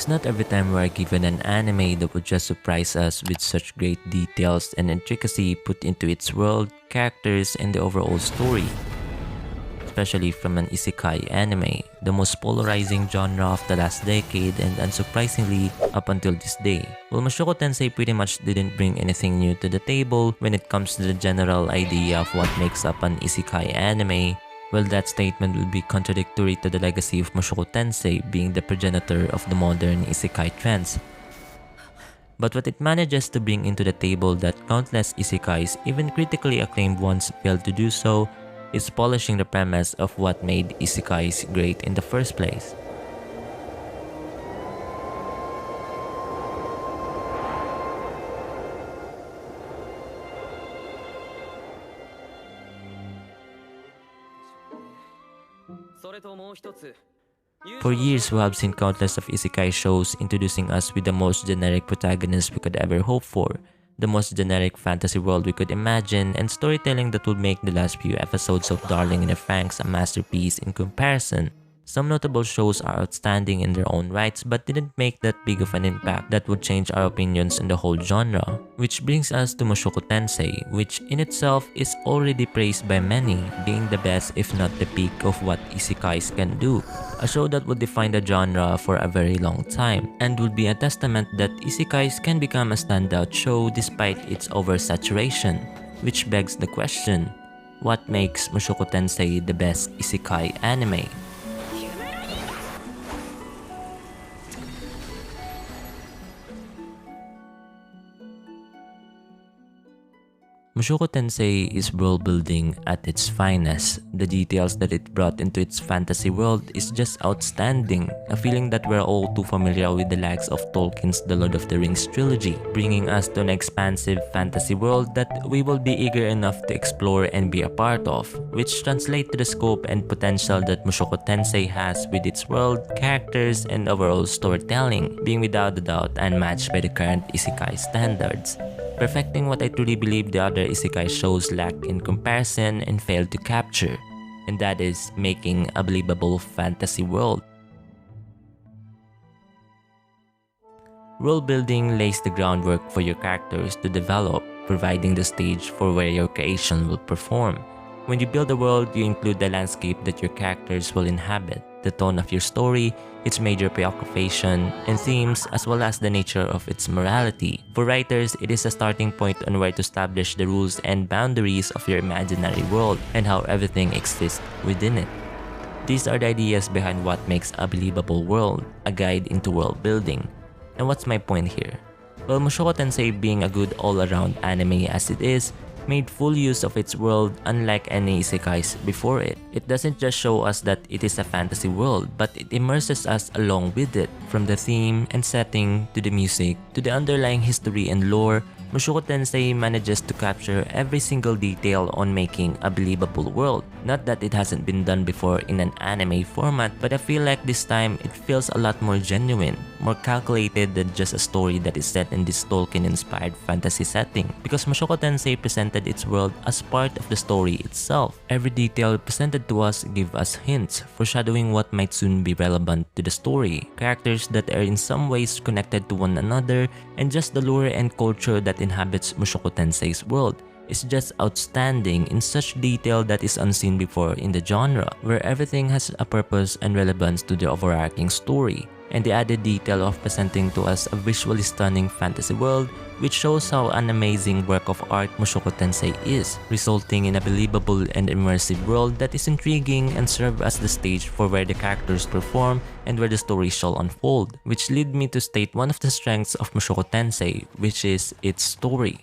not every time we are given an anime that would just surprise us with such great details and intricacy put into its world, characters, and the overall story. Especially from an isekai anime, the most polarizing genre of the last decade and unsurprisingly up until this day. While Mushoku Tensei pretty much didn't bring anything new to the table when it comes to the general idea of what makes up an isekai anime, well, that statement would be contradictory to the legacy of Mushoku Tensei being the progenitor of the modern isekai trends. But what it manages to bring into the table that countless isekais, even critically acclaimed ones, failed to do so, is polishing the premise of what made isekais great in the first place. For years, we have seen countless of isekai shows introducing us with the most generic protagonist we could ever hope for, the most generic fantasy world we could imagine, and storytelling that would make the last few episodes of Darling in the Franxx a masterpiece in comparison. Some notable shows are outstanding in their own rights but didn't make that big of an impact that would change our opinions on the whole genre. Which brings us to Mushoku Tensei, which in itself is already praised by many, being the best if not the peak of what isekais can do. A show that would define the genre for a very long time, and would be a testament that isekais can become a standout show despite its oversaturation. Which begs the question, what makes Mushoku Tensei the best isekai anime? Mushoku Tensei is world building at its finest. The details that it brought into its fantasy world is just outstanding, a feeling that we're all too familiar with the likes of Tolkien's The Lord of the Rings trilogy, bringing us to an expansive fantasy world that we will be eager enough to explore and be a part of, which translate to the scope and potential that Mushoku Tensei has with its world, characters, and overall storytelling, being without a doubt unmatched by the current isekai standards, perfecting what I truly believe the other isekai shows lack in comparison and failed to capture, and that is making a believable fantasy world. World building lays the groundwork for your characters to develop, providing the stage for where your creation will perform. When you build a world, you include the landscape that your characters will inhabit, the tone of your story, its major preoccupation and themes, as well as the nature of its morality. For writers, it is a starting point on where to establish the rules and boundaries of your imaginary world and how everything exists within it. These are the ideas behind what makes a believable world, a guide into world building. And what's my point here? Well, Mushoku Tensei, being a good all-around anime as it is, made full use of its world unlike any isekais before it. It doesn't just show us that it is a fantasy world, but it immerses us along with it. From the theme and setting, to the music, to the underlying history and lore, Mushoku Tensei manages to capture every single detail on making a believable world. Not that it hasn't been done before in an anime format, but I feel like this time it feels a lot more genuine, more calculated than just a story that is set in this Tolkien-inspired fantasy setting, because Mushoku Tensei presented its world as part of the story itself. Every detail presented to us gave us hints, foreshadowing what might soon be relevant to the story, characters that are in some ways connected to one another, and just the lore and culture that inhabits Mushoku Tensei's world is just outstanding in such detail that is unseen before in the genre, where everything has a purpose and relevance to the overarching story, and the added detail of presenting to us a visually stunning fantasy world, which shows how an amazing work of art Mushoku Tensei is, resulting in a believable and immersive world that is intriguing and serve as the stage for where the characters perform and where the story shall unfold, which lead me to state one of the strengths of Mushoku Tensei, which is its story.